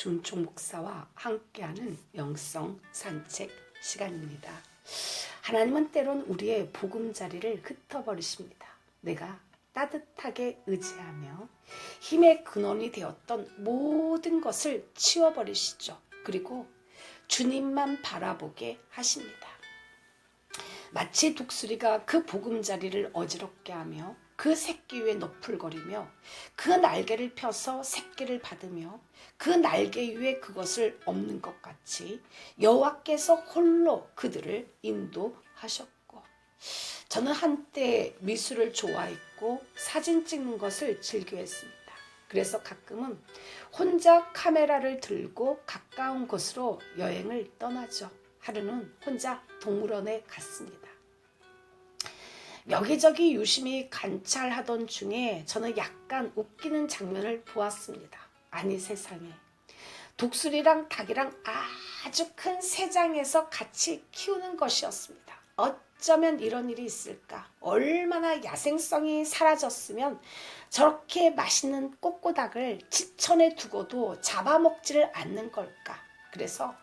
준총 목사와 함께하는 영성 산책 시간입니다. 하나님은 때론 우리의 보금자리를 흩어버리십니다. 내가 따뜻하게 의지하며 힘의 근원이 되었던 모든 것을 치워버리시죠. 그리고 주님만 바라보게 하십니다. 마치 독수리가 그 보금자리를 어지럽게 하며 그 새끼 위에 너풀거리며 그 날개를 펴서 새끼를 받으며 그 날개 위에 그것을 엎는 것 같이 여호와께서 홀로 그들을 인도하셨고, 저는 한때 미술을 좋아했고 사진 찍는 것을 즐겨했습니다. 그래서 가끔은 혼자 카메라를 들고 가까운 곳으로 여행을 떠나죠. 하루는 혼자 동물원에 갔습니다. 여기저기 유심히 관찰하던 중에 저는 약간 웃기는 장면을 보았습니다. 아니 세상에, 독수리랑 닭이랑 아주 큰 새장에서 같이 키우는 것이었습니다. 어쩌면 이런 일이 있을까? 얼마나 야생성이 사라졌으면 저렇게 맛있는 꼬꼬닭을 지천에 두고도 잡아먹지를 않는 걸까? 그래서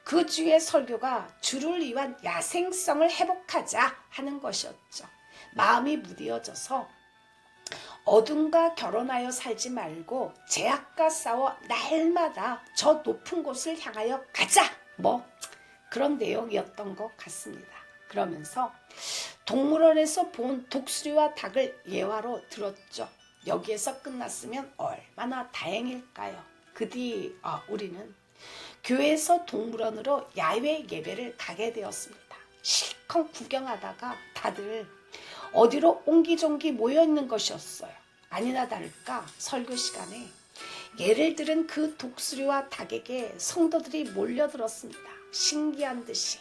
그 주의 설교가 주를 위한 야생성을 회복하자 하는 것이었죠. 마음이 무뎌져서 어둠과 결혼하여 살지 말고 죄악과 싸워 날마다 저 높은 곳을 향하여 가자, 그런 내용이었던 것 같습니다. 그러면서 동물원에서 본 독수리와 닭을 예화로 들었죠. 여기에서 끝났으면 얼마나 다행일까요? 그 뒤 우리는 교회에서 동물원으로 야외 예배를 가게 되었습니다. 실컷 구경하다가 다들 어디로 옹기종기 모여있는 것이었어요. 아니나 다를까 설교 시간에 예를 들은 그 독수리와 닭에게 성도들이 몰려들었습니다. 신기한 듯이.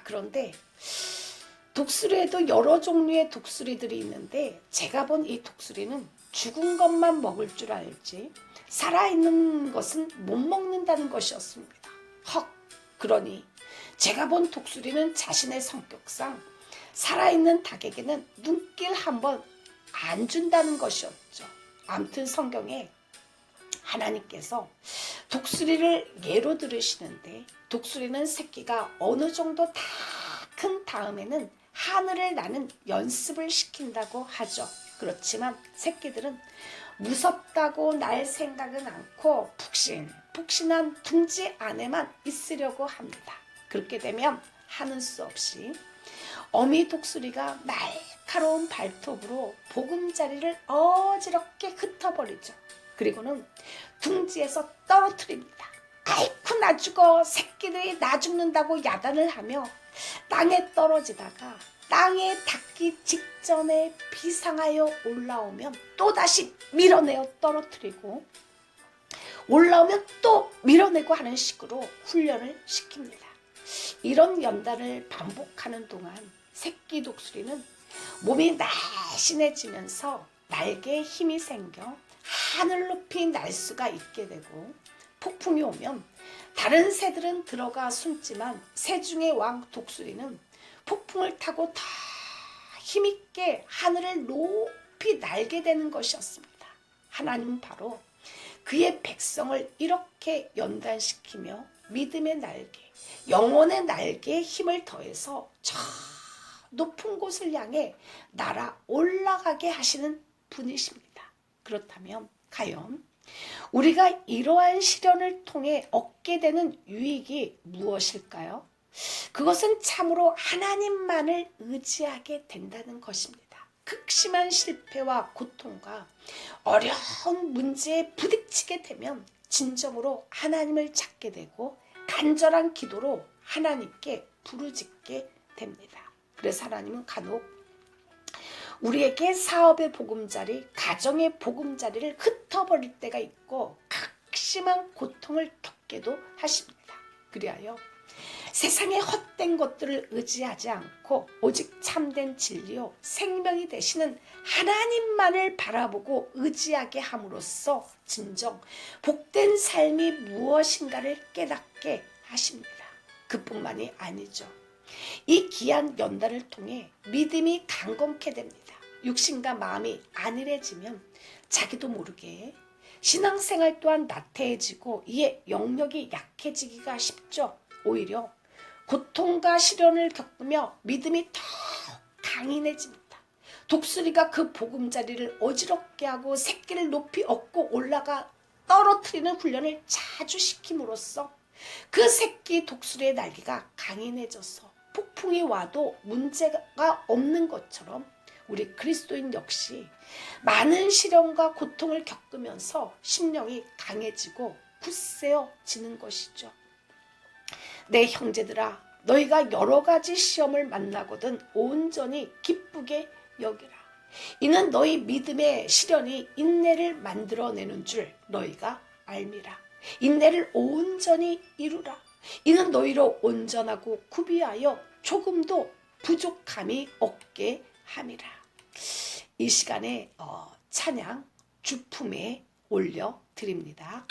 그런데 독수리에도 여러 종류의 독수리들이 있는데 제가 본 이 독수리는 죽은 것만 먹을 줄 알지 살아있는 것은 못 먹는다는 것이었습니다. 그러니 제가 본 독수리는 자신의 성격상 살아있는 닭에게는 눈길 한번 안 준다는 것이었죠. 아무튼 성경에 하나님께서 독수리를 예로 들으시는데 독수리는 새끼가 어느 정도 다 큰 다음에는 하늘을 나는 연습을 시킨다고 하죠. 그렇지만 새끼들은 무섭다고 날 생각은 않고 푹신푹신한 둥지 안에만 있으려고 합니다. 그렇게 되면 하는 수 없이 어미 독수리가 날카로운 발톱으로 보금자리를 어지럽게 흩어버리죠. 그리고는 둥지에서 떨어뜨립니다. 아이쿠 나 죽어, 새끼들이 나 죽는다고 야단을 하며 땅에 떨어지다가 땅에 닿기 직전에 비상하여 올라오면 또다시 밀어내어 떨어뜨리고 올라오면 또 밀어내고 하는 식으로 훈련을 시킵니다. 이런 연단을 반복하는 동안 새끼 독수리는 몸이 날씬해지면서 날개에 힘이 생겨 하늘 높이 날 수가 있게 되고, 폭풍이 오면 다른 새들은 들어가 숨지만 새중의 왕 독수리는 폭풍을 타고 더 힘있게 하늘을 높이 날게 되는 것이었습니다. 하나님은 바로 그의 백성을 이렇게 연단시키며 믿음의 날개, 영혼의 날개에 힘을 더해서 저 높은 곳을 향해 날아 올라가게 하시는 분이십니다. 그렇다면 과연 우리가 이러한 시련을 통해 얻게 되는 유익이 무엇일까요? 그것은 참으로 하나님만을 의지하게 된다는 것입니다. 극심한 실패와 고통과 어려운 문제에 부딪히게 되면 진정으로 하나님을 찾게 되고 간절한 기도로 하나님께 부르짖게 됩니다. 그래서 하나님은 간혹 우리에게 사업의 보금자리, 가정의 보금자리를 흩어버릴 때가 있고 극심한 고통을 겪게도 하십니다. 그리하여 세상의 헛된 것들을 의지하지 않고 오직 참된 진리요 생명이 되시는 하나님만을 바라보고 의지하게 함으로써 진정 복된 삶이 무엇인가를 깨닫게 하십니다. 그뿐만이 아니죠. 이 귀한 연단을 통해 믿음이 강건케 됩니다. 육신과 마음이 안일해지면 자기도 모르게 신앙생활 또한 나태해지고 이에 영역이 약해지기가 쉽죠. 오히려 고통과 시련을 겪으며 믿음이 더 강인해집니다. 독수리가 그 보금자리를 어지럽게 하고 새끼를 높이 얻고 올라가 떨어뜨리는 훈련을 자주 시킴으로써 그 새끼 독수리의 날개가 강인해져서 폭풍이 와도 문제가 없는 것처럼 우리 그리스도인 역시 많은 시련과 고통을 겪으면서 심령이 강해지고 굳세어지는 것이죠. 내 형제들아, 너희가 여러 가지 시험을 만나거든 온전히 기쁘게 여기라. 이는 너희 믿음의 시련이 인내를 만들어내는 줄 너희가 알미라. 인내를 온전히 이루라. 이는 너희로 온전하고 구비하여 조금도 부족함이 없게 함이라. 이 시간에 찬양 주품에 올려드립니다.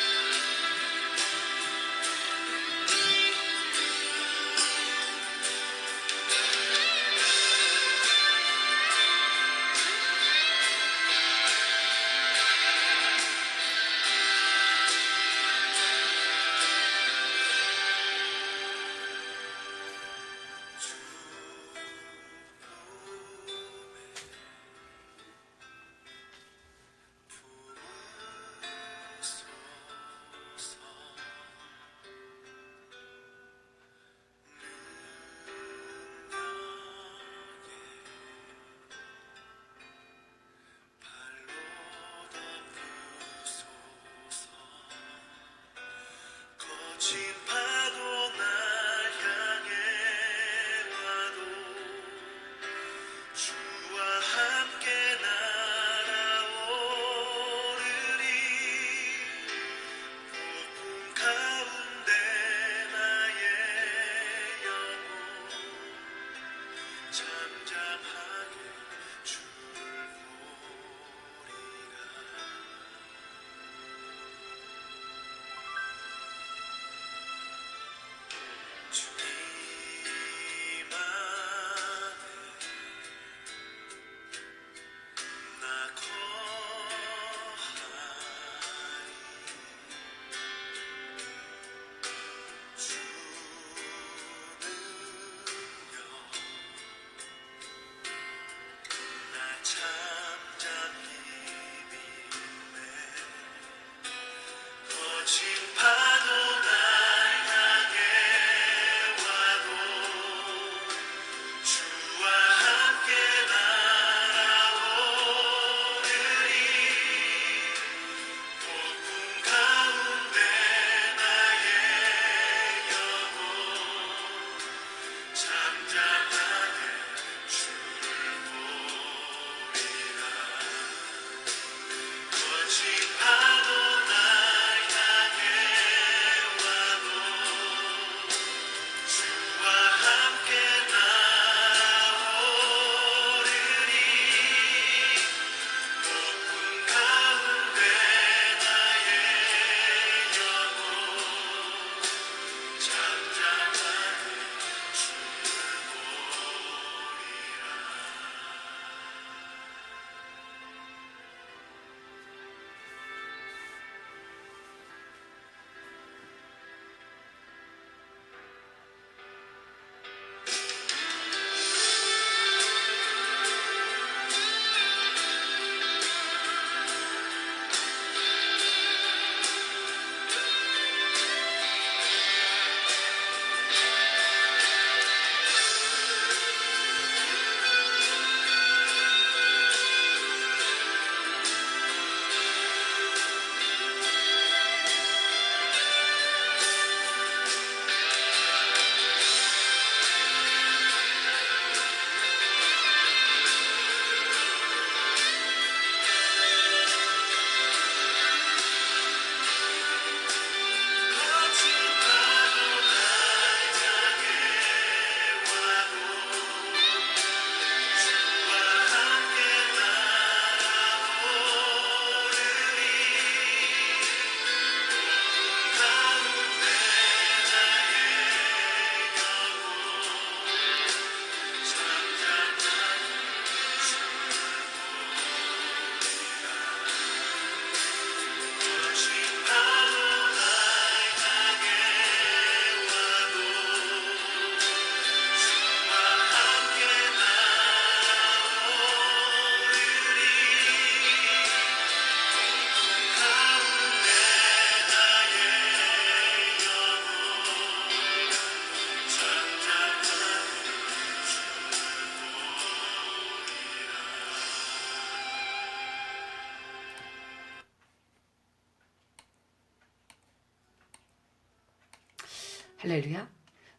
할렐루야.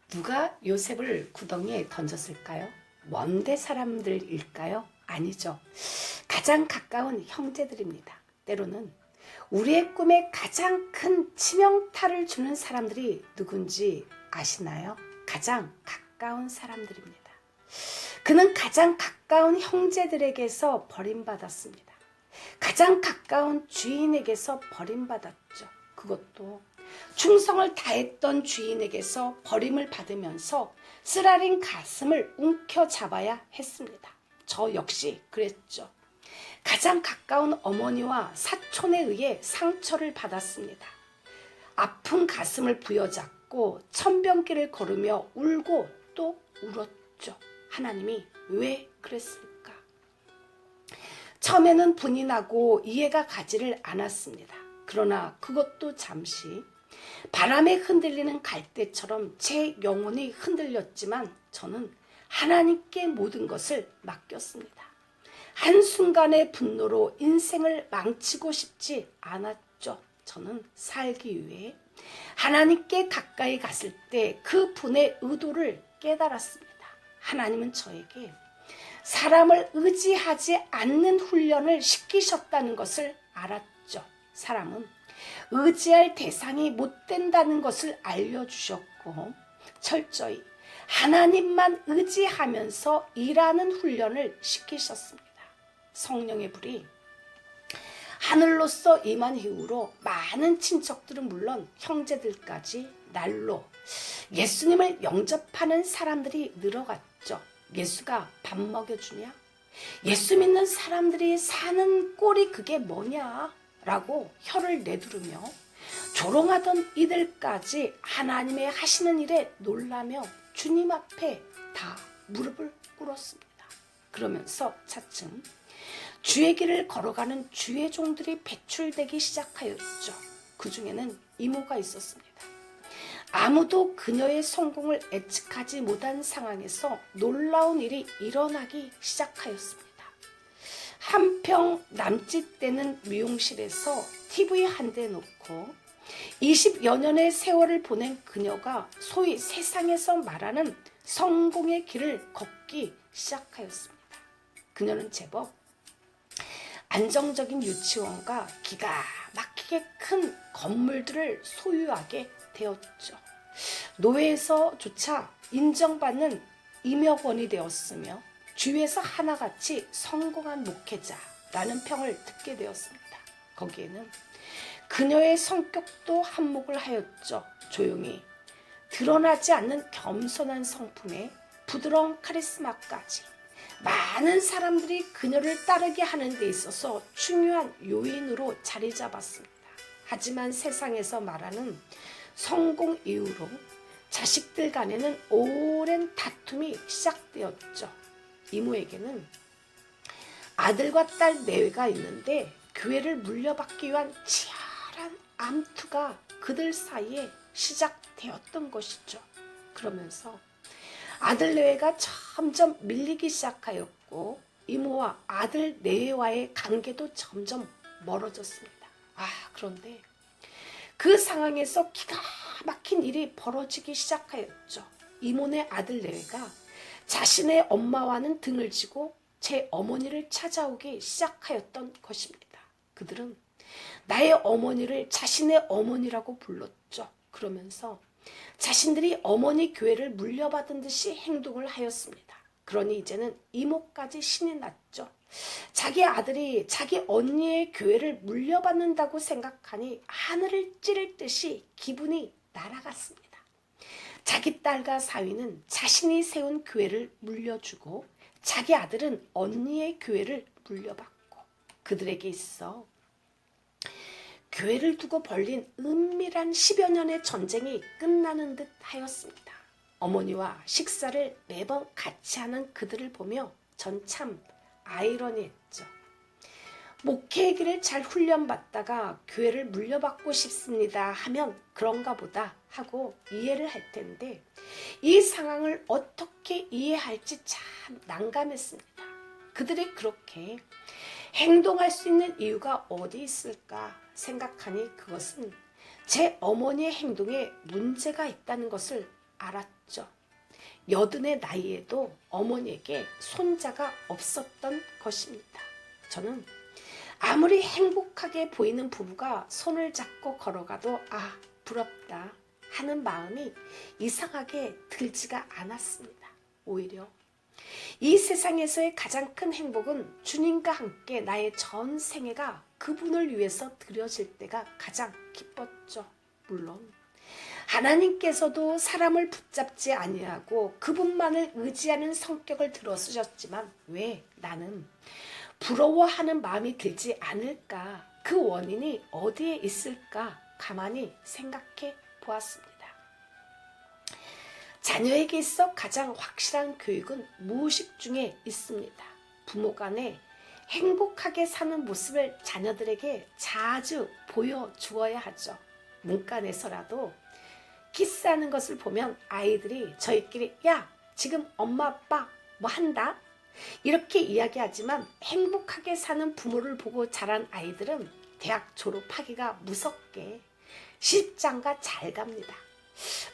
누가 요셉을 구덩이에 던졌을까요? 먼데 사람들일까요? 아니죠. 가장 가까운 형제들입니다. 때로는 우리의 꿈에 가장 큰 치명타를 주는 사람들이 누군지 아시나요? 가장 가까운 사람들입니다. 그는 가장 가까운 형제들에게서 버림받았습니다. 가장 가까운 주인에게서 버림받았죠. 그것도 충성을 다했던 주인에게서 버림을 받으면서 쓰라린 가슴을 움켜잡아야 했습니다. 저 역시 그랬죠. 가장 가까운 어머니와 사촌에 의해 상처를 받았습니다. 아픈 가슴을 부여잡고 천변길을 걸으며 울고 또 울었죠. 하나님이 왜 그랬을까? 처음에는 분이 나고 이해가 가지를 않았습니다. 그러나 그것도 잠시 바람에 흔들리는 갈대처럼 제 영혼이 흔들렸지만 저는 하나님께 모든 것을 맡겼습니다. 한순간의 분노로 인생을 망치고 싶지 않았죠. 저는 살기 위해 하나님께 가까이 갔을 때 그 분의 의도를 깨달았습니다. 하나님은 저에게 사람을 의지하지 않는 훈련을 시키셨다는 것을 알았죠. 사람은 의지할 대상이 못 된다는 것을 알려주셨고 철저히 하나님만 의지하면서 일하는 훈련을 시키셨습니다. 성령의 불이 하늘로서 임한 이후로 많은 친척들은 물론 형제들까지 날로 예수님을 영접하는 사람들이 늘어갔죠. 예수가 밥 먹여주냐? 예수 믿는 사람들이 사는 꼴이 그게 뭐냐? 라고 혀를 내두르며 조롱하던 이들까지 하나님의 하시는 일에 놀라며 주님 앞에 다 무릎을 꿇었습니다. 그러면서 차츰 주의 길을 걸어가는 주의 종들이 배출되기 시작하였죠. 그 중에는 이모가 있었습니다. 아무도 그녀의 성공을 예측하지 못한 상황에서 놀라운 일이 일어나기 시작하였습니다. 한평 남짓되는 미용실에서 TV 한 대 놓고 20여 년의 세월을 보낸 그녀가 소위 세상에서 말하는 성공의 길을 걷기 시작하였습니다. 그녀는 제법 안정적인 유치원과 기가 막히게 큰 건물들을 소유하게 되었죠. 노회에서조차 인정받는 임역원이 되었으며 주위에서 하나같이 성공한 목회자라는 평을 듣게 되었습니다. 거기에는 그녀의 성격도 한몫을 하였죠. 조용히 드러나지 않는 겸손한 성품에 부드러운 카리스마까지 많은 사람들이 그녀를 따르게 하는 데 있어서 중요한 요인으로 자리 잡았습니다. 하지만 세상에서 말하는 성공 이후로 자식들 간에는 오랜 다툼이 시작되었죠. 이모에게는 아들과 딸 내외가 있는데 교회를 물려받기 위한 치열한 암투가 그들 사이에 시작되었던 것이죠. 그러면서 아들 내외가 점점 밀리기 시작하였고 이모와 아들 내외와의 관계도 점점 멀어졌습니다. 그런데 그 상황에서 기가 막힌 일이 벌어지기 시작하였죠. 이모네 아들 내외가 자신의 엄마와는 등을 지고 제 어머니를 찾아오기 시작하였던 것입니다. 그들은 나의 어머니를 자신의 어머니라고 불렀죠. 그러면서 자신들이 어머니 교회를 물려받은 듯이 행동을 하였습니다. 그러니 이제는 이모까지 신이 났죠. 자기 아들이 자기 언니의 교회를 물려받는다고 생각하니 하늘을 찌를 듯이 기분이 날아갔습니다. 자기 딸과 사위는 자신이 세운 교회를 물려주고 자기 아들은 언니의 교회를 물려받고 그들에게 있어 교회를 두고 벌린 은밀한 10여 년의 전쟁이 끝나는 듯 하였습니다. 어머니와 식사를 매번 같이 하는 그들을 보며 전 참 아이러니했죠. 목회의 길을 잘 훈련받다가 교회를 물려받고 싶습니다 하면 그런가 보다 하고 이해를 할 텐데 이 상황을 어떻게 이해할지 참 난감했습니다. 그들이 그렇게 행동할 수 있는 이유가 어디 있을까 생각하니 그것은 제 어머니의 행동에 문제가 있다는 것을 알았죠. 80의 나이에도 어머니에게 손자가 없었던 것입니다. 저는 아무리 행복하게 보이는 부부가 손을 잡고 걸어가도 부럽다 하는 마음이 이상하게 들지가 않았습니다. 오히려 이 세상에서의 가장 큰 행복은 주님과 함께 나의 전 생애가 그분을 위해서 드려질 때가 가장 기뻤죠. 물론 하나님께서도 사람을 붙잡지 아니하고 그분만을 의지하는 성격을 들어쓰셨지만 왜 나는 부러워하는 마음이 들지 않을까? 그 원인이 어디에 있을까? 가만히 생각해 보았습니다. 자녀에게 있어 가장 확실한 교육은 무의식 중에 있습니다. 부모 간에 행복하게 사는 모습을 자녀들에게 자주 보여주어야 하죠. 문간에서라도 키스하는 것을 보면 아이들이 저희끼리 야 지금 엄마 아빠 뭐 한다? 이렇게 이야기하지만 행복하게 사는 부모를 보고 자란 아이들은 대학 졸업하기가 무섭게 시집장가 잘 갑니다.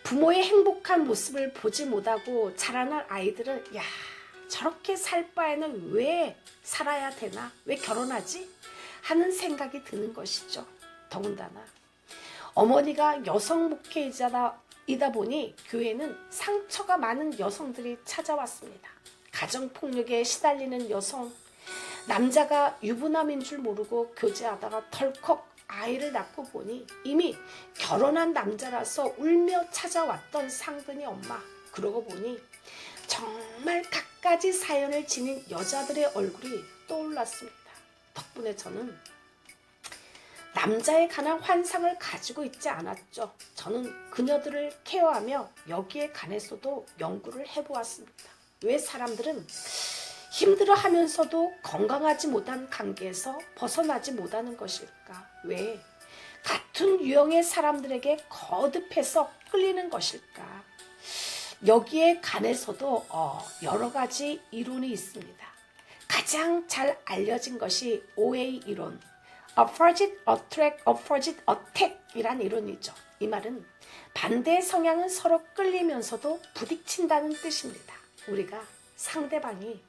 부모의 행복한 모습을 보지 못하고 자라는 아이들은 야 저렇게 살 바에는 왜 살아야 되나? 왜 결혼하지? 하는 생각이 드는 것이죠. 더군다나 어머니가 여성 목회자이다 보니 교회는 상처가 많은 여성들이 찾아왔습니다. 가정폭력에 시달리는 여성, 남자가 유부남인 줄 모르고 교제하다가 덜컥 아이를 낳고 보니 이미 결혼한 남자라서 울며 찾아왔던 상근이 엄마. 그러고 보니 정말 갖가지 사연을 지닌 여자들의 얼굴이 떠올랐습니다. 덕분에 저는 남자에 관한 환상을 가지고 있지 않았죠. 저는 그녀들을 케어하며 여기에 관해서도 연구를 해보았습니다. 왜 사람들은 힘들어하면서도 건강하지 못한 관계에서 벗어나지 못하는 것일까? 왜 같은 유형의 사람들에게 거듭해서 끌리는 것일까? 여기에 관해서도 여러 가지 이론이 있습니다. 가장 잘 알려진 것이 OA 이론, Opposite Attract, Opposite Attack 이란 이론이죠. 이 말은 반대 성향은 서로 끌리면서도 부딪힌다는 뜻입니다. 우리가 상대방이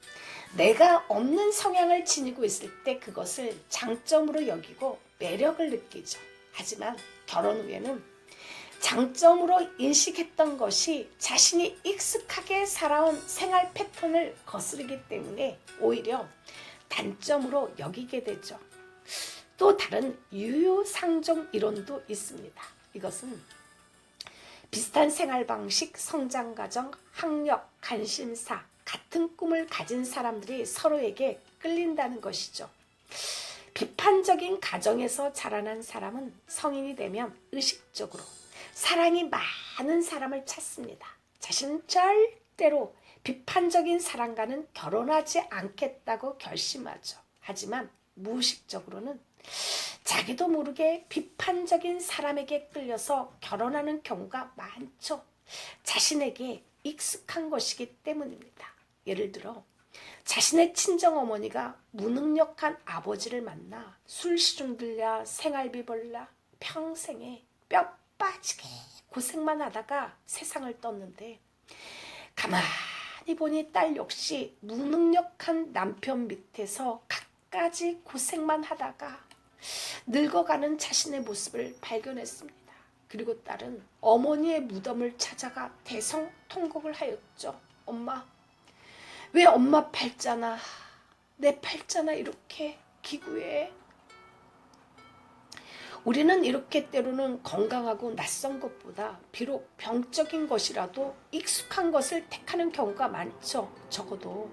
내가 없는 성향을 지니고 있을 때 그것을 장점으로 여기고 매력을 느끼죠. 하지만 결혼 후에는 장점으로 인식했던 것이 자신이 익숙하게 살아온 생활 패턴을 거스르기 때문에 오히려 단점으로 여기게 되죠. 또 다른 유효상종 이론도 있습니다. 이것은 비슷한 생활 방식, 성장 과정, 학력, 관심사, 같은 꿈을 가진 사람들이 서로에게 끌린다는 것이죠. 비판적인 가정에서 자라난 사람은 성인이 되면 의식적으로 사랑이 많은 사람을 찾습니다. 자신은 절대로 비판적인 사람과는 결혼하지 않겠다고 결심하죠. 하지만 무의식적으로는 자기도 모르게 비판적인 사람에게 끌려서 결혼하는 경우가 많죠. 자신에게 익숙한 것이기 때문입니다. 예를 들어 자신의 친정어머니가 무능력한 아버지를 만나 술 시중 들랴 생활비 벌라 평생에 뼈 빠지게 고생만 하다가 세상을 떴는데 가만히 보니 딸 역시 무능력한 남편 밑에서 갖가지 고생만 하다가 늙어가는 자신의 모습을 발견했습니다. 그리고 딸은 어머니의 무덤을 찾아가 대성통곡을 하였죠. 엄마, 왜 엄마 팔자나 내 팔자나 이렇게 기구해? 우리는 이렇게 때로는 건강하고 낯선 것보다 비록 병적인 것이라도 익숙한 것을 택하는 경우가 많죠. 적어도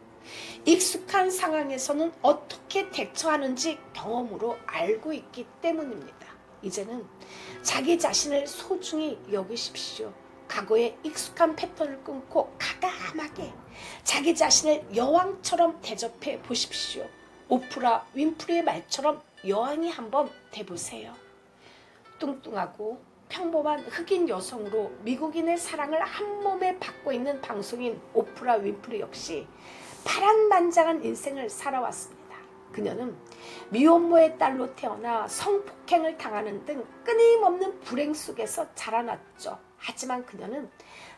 익숙한 상황에서는 어떻게 대처하는지 경험으로 알고 있기 때문입니다. 이제는 자기 자신을 소중히 여기십시오. 과거의 익숙한 패턴을 끊고 가감하게 자기 자신을 여왕처럼 대접해 보십시오. 오프라 윈프리의 말처럼 여왕이 한번 돼보세요. 뚱뚱하고 평범한 흑인 여성으로 미국인의 사랑을 한몸에 받고 있는 방송인 오프라 윈프리 역시 파란만장한 인생을 살아왔습니다. 그녀는 미혼모의 딸로 태어나 성폭행을 당하는 등 끊임없는 불행 속에서 자라났죠. 하지만 그녀는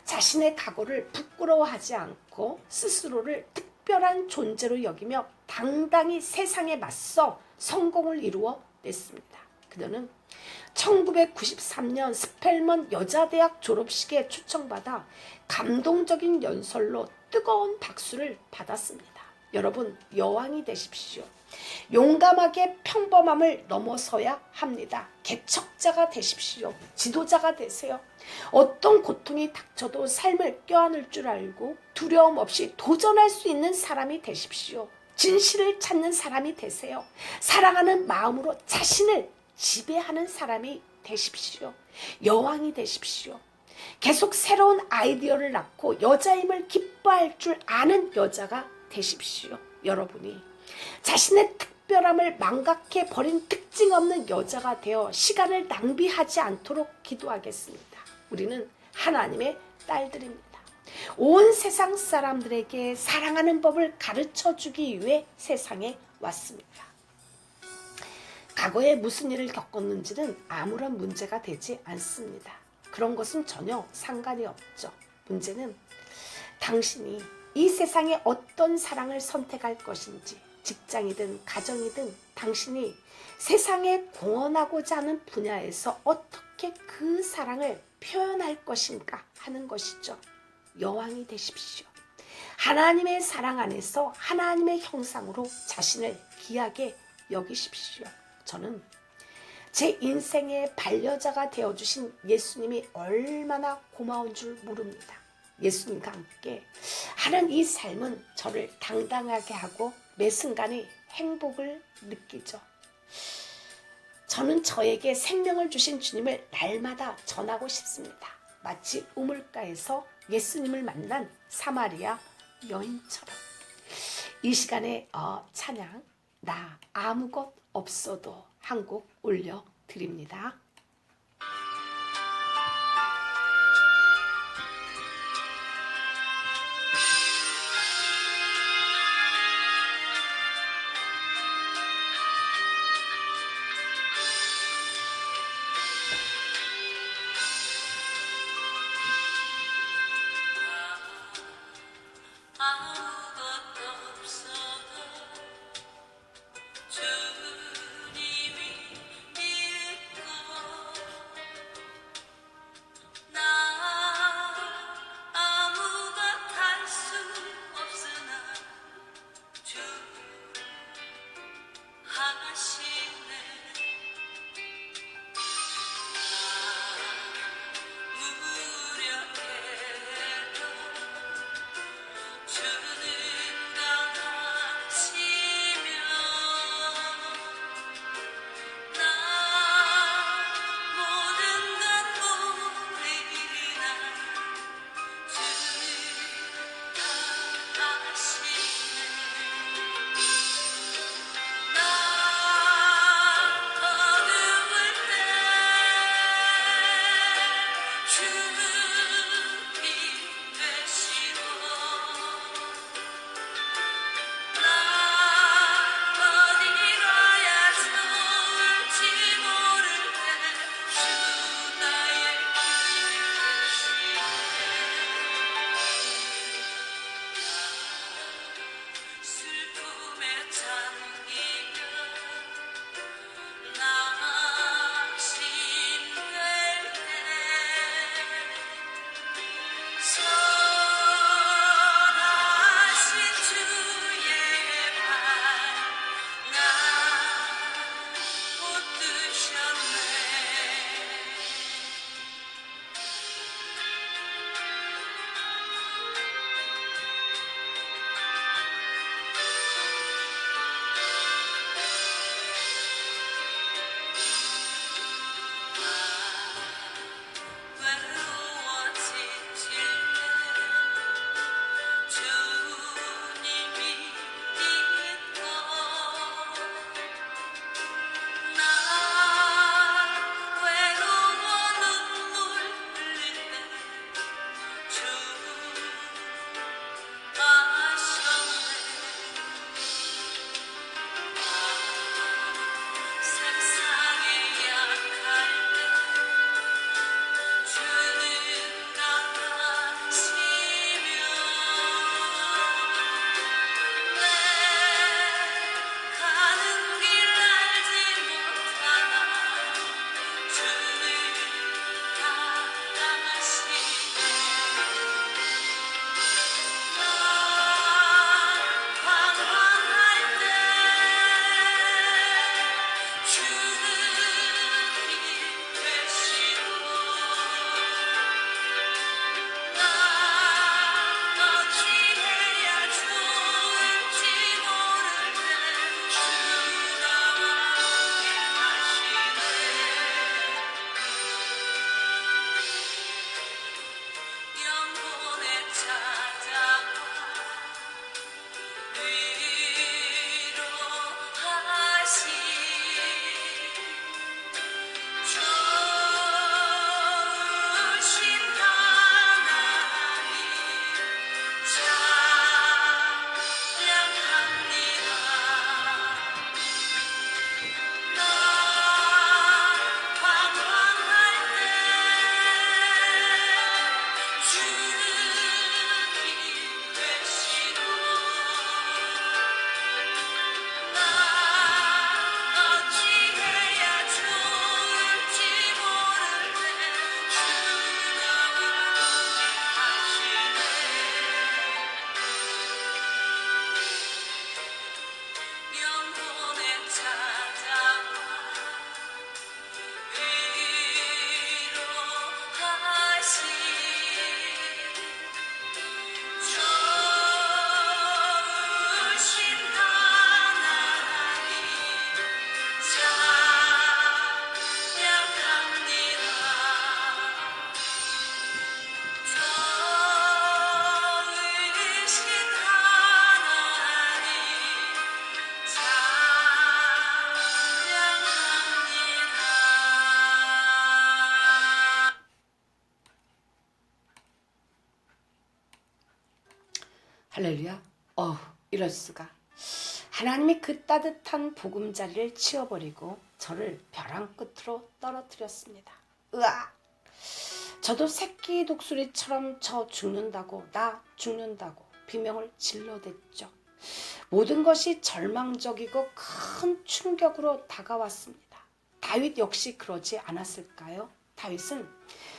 자신의 각오를 부끄러워하지 않고 스스로를 특별한 존재로 여기며 당당히 세상에 맞서 성공을 이루어 냈습니다. 그녀는 1993년 스펠먼 여자대학 졸업식에 초청받아 감동적인 연설로 뜨거운 박수를 받았습니다. 여러분, 여왕이 되십시오. 용감하게 평범함을 넘어서야 합니다. 개척자가 되십시오. 지도자가 되세요. 어떤 고통이 닥쳐도 삶을 껴안을 줄 알고 두려움 없이 도전할 수 있는 사람이 되십시오. 진실을 찾는 사람이 되세요. 사랑하는 마음으로 자신을 지배하는 사람이 되십시오. 여왕이 되십시오. 계속 새로운 아이디어를 낳고 여자임을 기뻐할 줄 아는 여자가 되십시오. 여러분이 자신의 특별함을 망각해 버린 특징 없는 여자가 되어 시간을 낭비하지 않도록 기도하겠습니다. 우리는 하나님의 딸들입니다. 온 세상 사람들에게 사랑하는 법을 가르쳐주기 위해 세상에 왔습니다. 과거에 무슨 일을 겪었는지는 아무런 문제가 되지 않습니다. 그런 것은 전혀 상관이 없죠. 문제는 당신이 이 세상에 어떤 사랑을 선택할 것인지, 직장이든 가정이든 당신이 세상에 공헌하고자 하는 분야에서 어떻게 그 사랑을 표현할 것인가 하는 것이죠. 여왕이 되십시오. 하나님의 사랑 안에서 하나님의 형상으로 자신을 귀하게 여기십시오. 저는 제 인생의 반려자가 되어주신 예수님이 얼마나 고마운 줄 모릅니다. 예수님과 함께 하는 이 삶은 저를 당당하게 하고 매 순간에 행복을 느끼죠. 저는 저에게 생명을 주신 주님을 날마다 전하고 싶습니다. 마치 우물가에서 예수님을 만난 사마리아 여인처럼. 이 시간에 찬양 나 아무것 없어도 한 곡 올려드립니다. 할렐루야. 이럴 수가. 하나님이 그 따뜻한 보금자리를 치워버리고 저를 벼랑 끝으로 떨어뜨렸습니다. 으악! 저도 새끼 독수리처럼 저 죽는다고, 나 죽는다고 비명을 질러댔죠. 모든 것이 절망적이고 큰 충격으로 다가왔습니다. 다윗 역시 그러지 않았을까요? 다윗은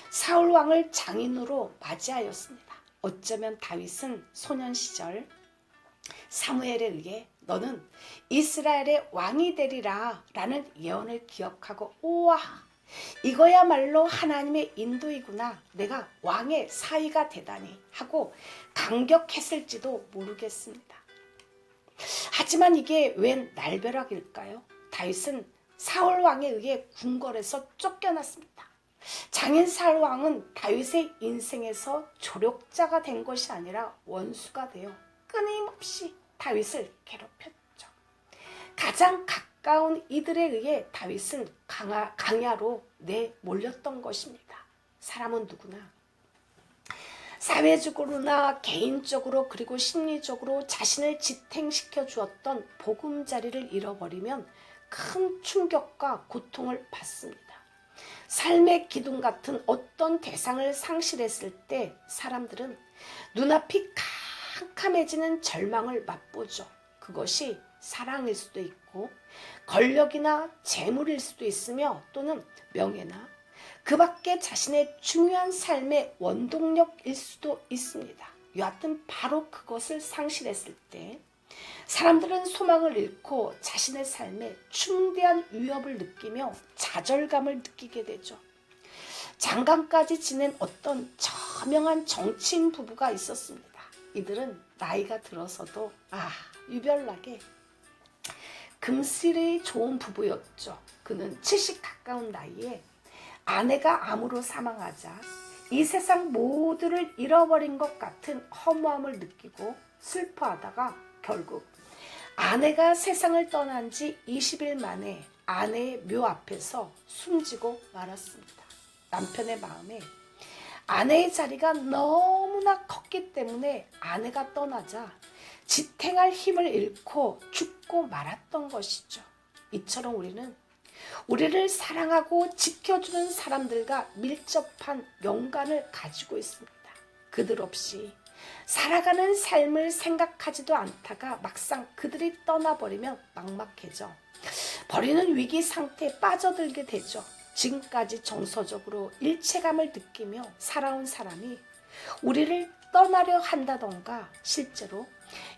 사울 왕을 장인으로 맞이하였습니다. 어쩌면 다윗은 소년 시절 사무엘에 의해 너는 이스라엘의 왕이 되리라 라는 예언을 기억하고 우와, 이거야말로 하나님의 인도이구나, 내가 왕의 사위가 되다니 하고 감격했을지도 모르겠습니다. 하지만 이게 웬 날벼락일까요? 다윗은 사울 왕에 의해 궁궐에서 쫓겨났습니다. 장인 사울 왕은 다윗의 인생에서 조력자가 된 것이 아니라 원수가 되어 끊임없이 다윗을 괴롭혔죠. 가장 가까운 이들에 의해 다윗은 강야로 내몰렸던 것입니다. 사람은 누구나 사회적으로나 개인적으로 그리고 심리적으로 자신을 지탱시켜 주었던 보금자리를 잃어버리면 큰 충격과 고통을 받습니다. 삶의 기둥 같은 어떤 대상을 상실했을 때 사람들은 눈앞이 캄캄해지는 절망을 맛보죠. 그것이 사랑일 수도 있고 권력이나 재물일 수도 있으며 또는 명예나 그 밖에 자신의 중요한 삶의 원동력일 수도 있습니다. 여하튼 바로 그것을 상실했을 때 사람들은 소망을 잃고 자신의 삶에 중대한 위협을 느끼며 좌절감을 느끼게 되죠. 장관까지 지낸 어떤 저명한 정치인 부부가 있었습니다. 이들은 나이가 들어서도 유별나게 금슬이 좋은 부부였죠. 그는 70 가까운 나이에 아내가 암으로 사망하자 이 세상 모두를 잃어버린 것 같은 허무함을 느끼고 슬퍼하다가 결국 아내가 세상을 떠난 지 20일 만에 아내의 묘 앞에서 숨지고 말았습니다. 남편의 마음에 아내의 자리가 너무나 컸기 때문에 아내가 떠나자 지탱할 힘을 잃고 죽고 말았던 것이죠. 이처럼 우리를 사랑하고 지켜주는 사람들과 밀접한 연관을 가지고 있습니다. 그들 없이 살아가는 삶을 생각하지도 않다가 막상 그들이 떠나버리면 막막해져 버리는 위기 상태에 빠져들게 되죠. 지금까지 정서적으로 일체감을 느끼며 살아온 사람이 우리를 떠나려 한다던가 실제로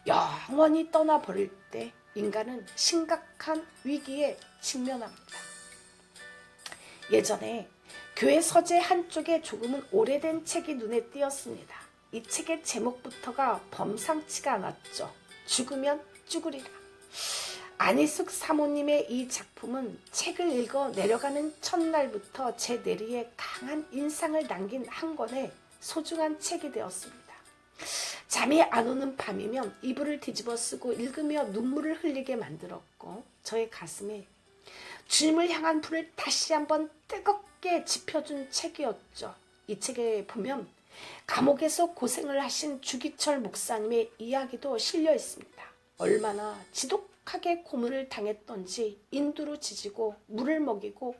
영원히 떠나버릴 때 인간은 심각한 위기에 직면합니다. 예전에 교회 서재 한쪽에 조금은 오래된 책이 눈에 띄었습니다. 이 책의 제목부터가 범상치가 않았죠. 죽으면 쭈그리라. 안희숙 사모님의 이 작품은 책을 읽어 내려가는 첫날부터 제 내리에 강한 인상을 남긴 한 권의 소중한 책이 되었습니다. 잠이 안 오는 밤이면 이불을 뒤집어 쓰고 읽으며 눈물을 흘리게 만들었고 저의 가슴에 주님을 향한 불을 다시 한번 뜨겁게 지펴준 책이었죠. 이 책에 보면 감옥에서 고생을 하신 주기철 목사님의 이야기도 실려 있습니다. 얼마나 지독하게 고문을 당했던지 인두로 지지고 물을 먹이고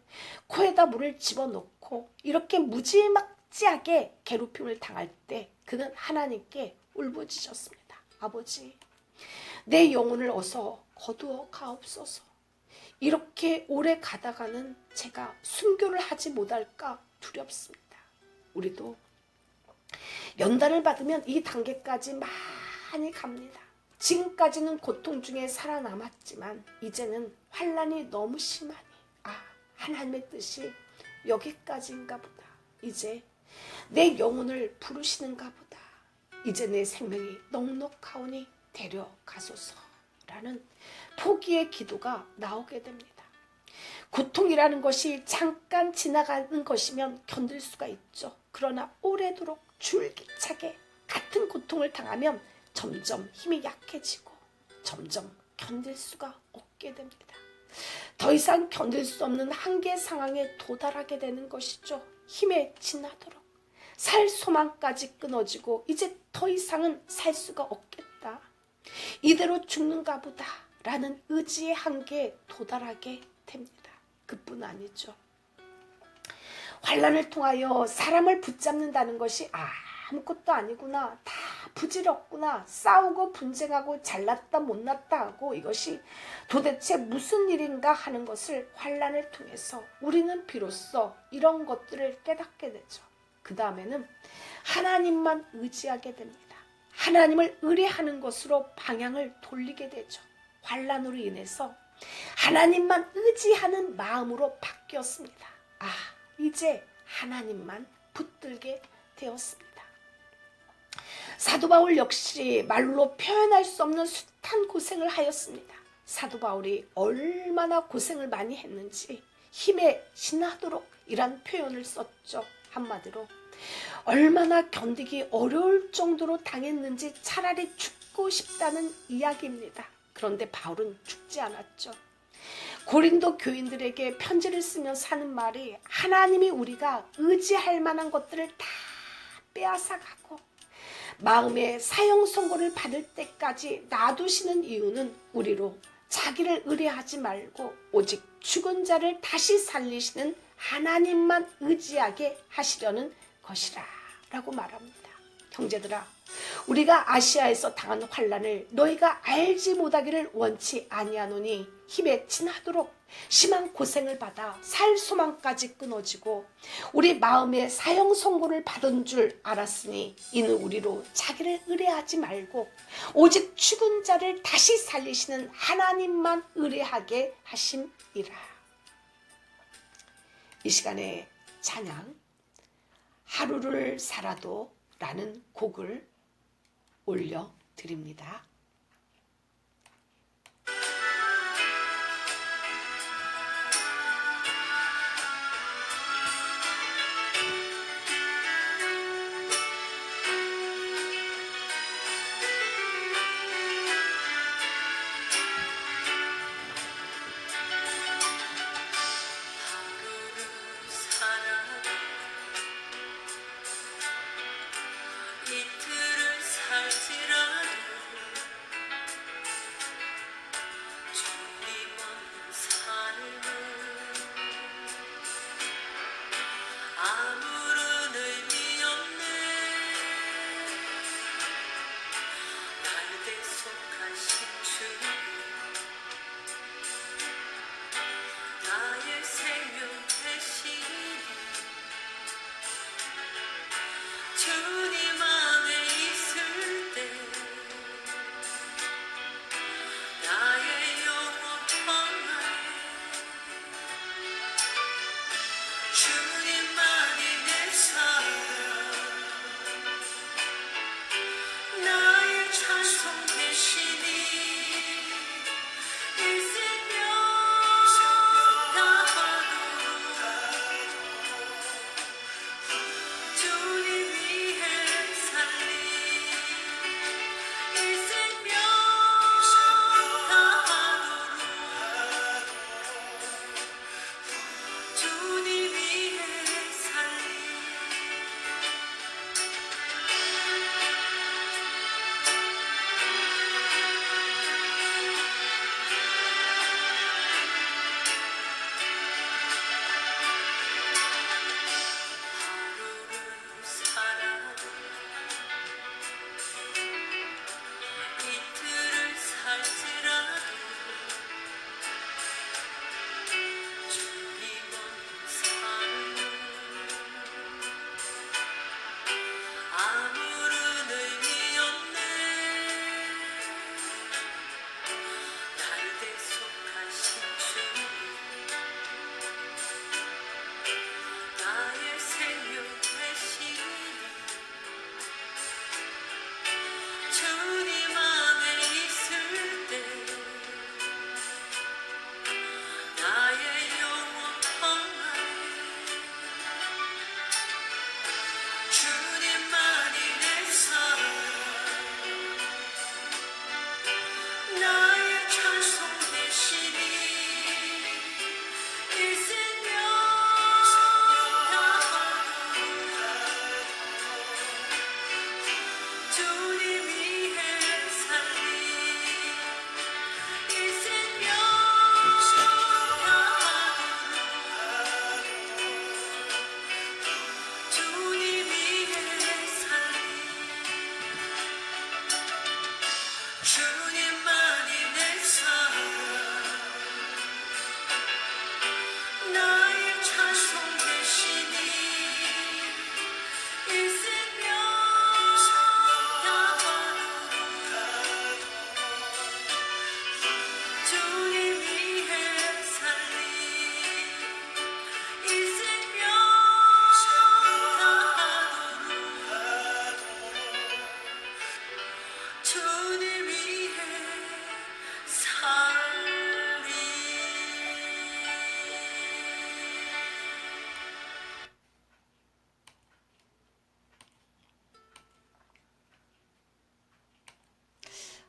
코에다 물을 집어넣고 이렇게 무지막지하게 괴롭힘을 당할 때 그는 하나님께 울부짖었습니다. 아버지, 내 영혼을 어서 거두어 가옵소서. 이렇게 오래 가다가는 제가 순교를 하지 못할까 두렵습니다. 우리도 연단을 받으면 이 단계까지 많이 갑니다. 지금까지는 고통 중에 살아남았지만 이제는 환난이 너무 심하니 하나님의 뜻이 여기까지인가 보다. 이제 내 영혼을 부르시는가 보다. 이제 내 생명이 넉넉하오니 데려가소서라는 포기의 기도가 나오게 됩니다. 고통이라는 것이 잠깐 지나가는 것이면 견딜 수가 있죠. 그러나 오래도록 줄기차게 같은 고통을 당하면 점점 힘이 약해지고 점점 견딜 수가 없게 됩니다. 더 이상 견딜 수 없는 한계 상황에 도달하게 되는 것이죠. 힘에 지나도록 살 소망까지 끊어지고 이제 더 이상은 살 수가 없겠다. 이대로 죽는가 보다 라는 의지의 한계에 도달하게 됩니다. 그뿐 아니죠. 환난을 통하여 사람을 붙잡는다는 것이 아무것도 아니구나, 다 부질없구나, 싸우고 분쟁하고 잘났다 못났다 하고 이것이 도대체 무슨 일인가 하는 것을 환난을 통해서 우리는 비로소 이런 것들을 깨닫게 되죠. 그 다음에는 하나님만 의지하게 됩니다. 하나님을 의뢰하는 것으로 방향을 돌리게 되죠. 환난으로 인해서 하나님만 의지하는 마음으로 바뀌었습니다. 이제 하나님만 붙들게 되었습니다. 사도 바울 역시 말로 표현할 수 없는 숱한 고생을 하였습니다. 사도 바울이 얼마나 고생을 많이 했는지 힘에 지나도록 이란 표현을 썼죠. 한마디로 얼마나 견디기 어려울 정도로 당했는지 차라리 죽고 싶다는 이야기입니다. 그런데 바울은 죽지 않았죠. 고린도 교인들에게 편지를 쓰면서 하는 말이 하나님이 우리가 의지할 만한 것들을 다 빼앗아가고 마음의 사형 선고를 받을 때까지 놔두시는 이유는 우리로 자기를 의뢰하지 말고 오직 죽은 자를 다시 살리시는 하나님만 의지하게 하시려는 것이라 라고 말합니다. 형제들아, 우리가 아시아에서 당한 환난을 너희가 알지 못하기를 원치 아니하노니 힘에 지나도록 심한 고생을 받아 살 소망까지 끊어지고 우리 마음에 사형 선고를 받은 줄 알았으니 이는 우리로 자기를 의뢰하지 말고 오직 죽은 자를 다시 살리시는 하나님만 의뢰하게 하심이라. 이 시간에 찬양 하루를 살아도 라는 곡을 올려드립니다.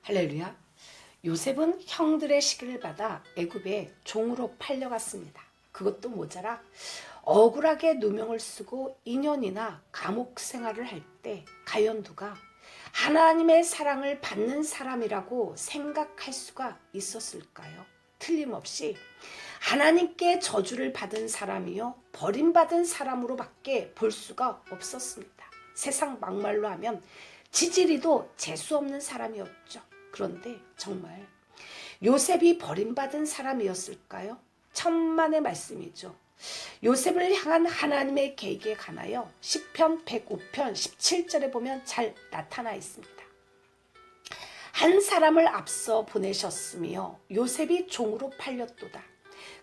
할렐루야. 요셉은 형들의 시기를 받아 애굽에 종으로 팔려갔습니다. 그것도 모자라 억울하게 누명을 쓰고 2년이나 감옥 생활을 할 때 과연 누가 하나님의 사랑을 받는 사람이라고 생각할 수가 있었을까요? 틀림없이 하나님께 저주를 받은 사람이요 버림받은 사람으로밖에 볼 수가 없었습니다. 세상 막말로 하면 지지리도 재수없는 사람이었죠. 그런데 정말 요셉이 버림받은 사람이었을까요? 천만의 말씀이죠. 요셉을 향한 하나님의 계획에 관하여 시편 105편 17절에 보면 잘 나타나 있습니다. 한 사람을 앞서 보내셨으며 요셉이 종으로 팔렸도다.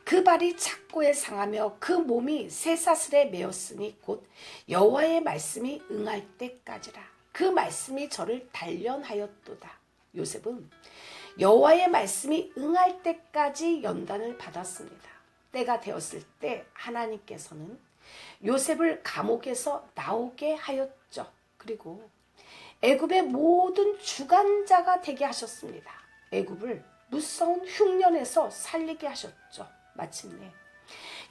그 발이 착고에 상하며 그 몸이 쇠사슬에 매었으니 곧 여호와의 말씀이 응할 때까지라. 그 말씀이 저를 단련하였도다. 요셉은 여호와의 말씀이 응할 때까지 연단을 받았습니다. 때가 되었을 때 하나님께서는 요셉을 감옥에서 나오게 하였죠. 그리고 애굽의 모든 주관자가 되게 하셨습니다. 애굽을 무서운 흉년에서 살리게 하셨죠. 마침내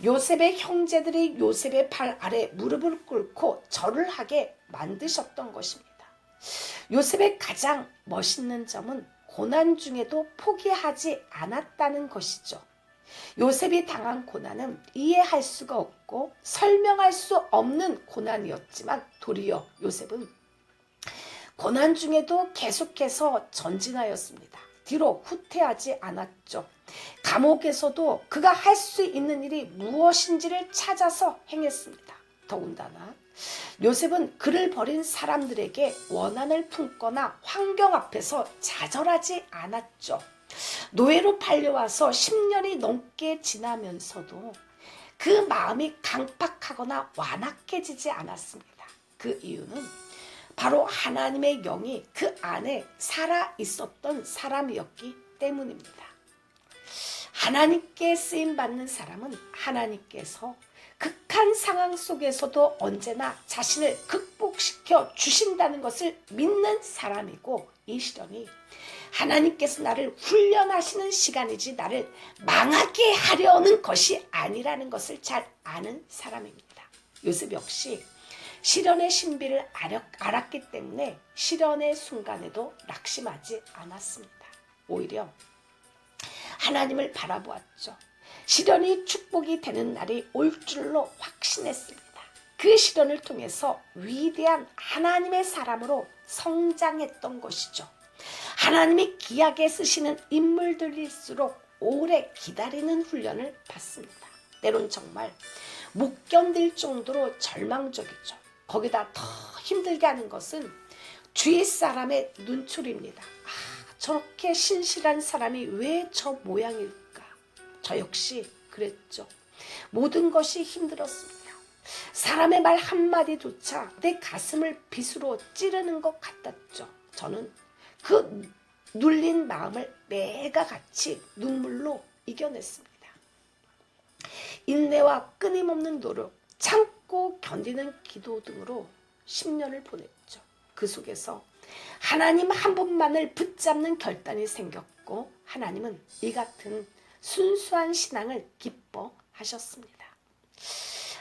요셉의 형제들이 요셉의 발 아래 무릎을 꿇고 절을 하게 만드셨던 것입니다. 요셉의 가장 멋있는 점은 고난 중에도 포기하지 않았다는 것이죠. 요셉이 당한 고난은 이해할 수가 없고 설명할 수 없는 고난이었지만 도리어 요셉은 고난 중에도 계속해서 전진하였습니다. 뒤로 후퇴하지 않았죠. 감옥에서도 그가 할 수 있는 일이 무엇인지를 찾아서 행했습니다. 더군다나 요셉은 그를 버린 사람들에게 원한을 품거나 환경 앞에서 좌절하지 않았죠. 노예로 팔려와서 10년이 넘게 지나면서도 그 마음이 강팍하거나 완악해지지 않았습니다. 그 이유는 바로 하나님의 영이 그 안에 살아 있었던 사람이었기 때문입니다. 하나님께 쓰임받는 사람은 하나님께서 극한 상황 속에서도 언제나 자신을 극복시켜 주신다는 것을 믿는 사람이고, 이 시련이 하나님께서 나를 훈련하시는 시간이지 나를 망하게 하려는 것이 아니라는 것을 잘 아는 사람입니다. 요셉 역시 시련의 신비를 알았기 때문에 시련의 순간에도 낙심하지 않았습니다. 오히려 하나님을 바라보았죠. 시련이 축복이 되는 날이 올 줄로 확신했습니다. 그 시련을 통해서 위대한 하나님의 사람으로 성장했던 것이죠. 하나님이 귀하게 쓰시는 인물들일수록 오래 기다리는 훈련을 받습니다. 때론 정말 못 견딜 정도로 절망적이죠. 거기다 더 힘들게 하는 것은 주위 사람의 눈초리입니다. 저렇게 신실한 사람이 왜 저 모양일까? 저 역시 그랬죠. 모든 것이 힘들었습니다. 사람의 말 한마디조차 내 가슴을 빗으로 찌르는 것 같았죠. 저는 그 눌린 마음을 매가 같이 눈물로 이겨냈습니다. 인내와 끊임없는 노력, 참고 견디는 기도 등으로 10년을 보냈죠. 그 속에서 하나님 한 분만을 붙잡는 결단이 생겼고, 하나님은 이 같은 순수한 신앙을 기뻐하셨습니다.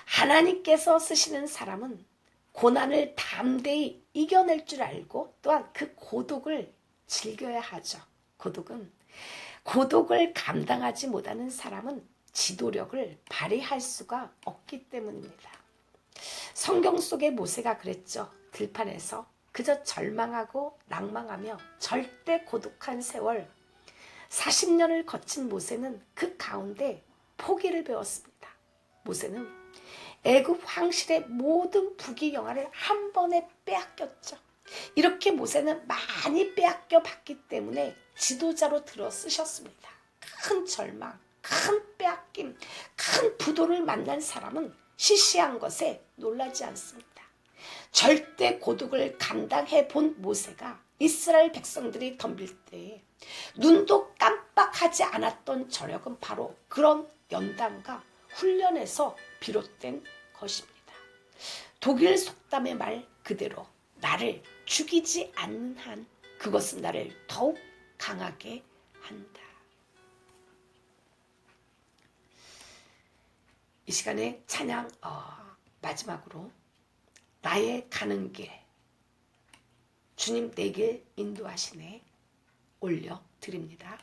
하나님께서 쓰시는 사람은 고난을 담대히 이겨낼 줄 알고 또한 그 고독을 즐겨야 하죠. 고독을 감당하지 못하는 사람은 지도력을 발휘할 수가 없기 때문입니다. 성경 속의 모세가 그랬죠. 들판에서 그저 절망하고 낭망하며 절대 고독한 세월 40년을 거친 모세는 그 가운데 포기를 배웠습니다. 모세는 애굽 황실의 모든 부귀영화를 한 번에 빼앗겼죠. 이렇게 모세는 많이 빼앗겨 봤기 때문에 지도자로 들어 쓰셨습니다. 큰 절망, 큰 빼앗김, 큰 부도를 만난 사람은 시시한 것에 놀라지 않습니다. 절대 고독을 감당해 본 모세가 이스라엘 백성들이 덤빌 때 눈도 깜빡하지 않았던 저력은 바로 그런 연단과 훈련에서 비롯된 것입니다. 독일 속담의 말 그대로 나를 죽이지 않는 한 그것은 나를 더욱 강하게 한다. 이 시간에 찬양 마지막으로 나의 가는 길 주님 내 길 인도하시네 올려드립니다.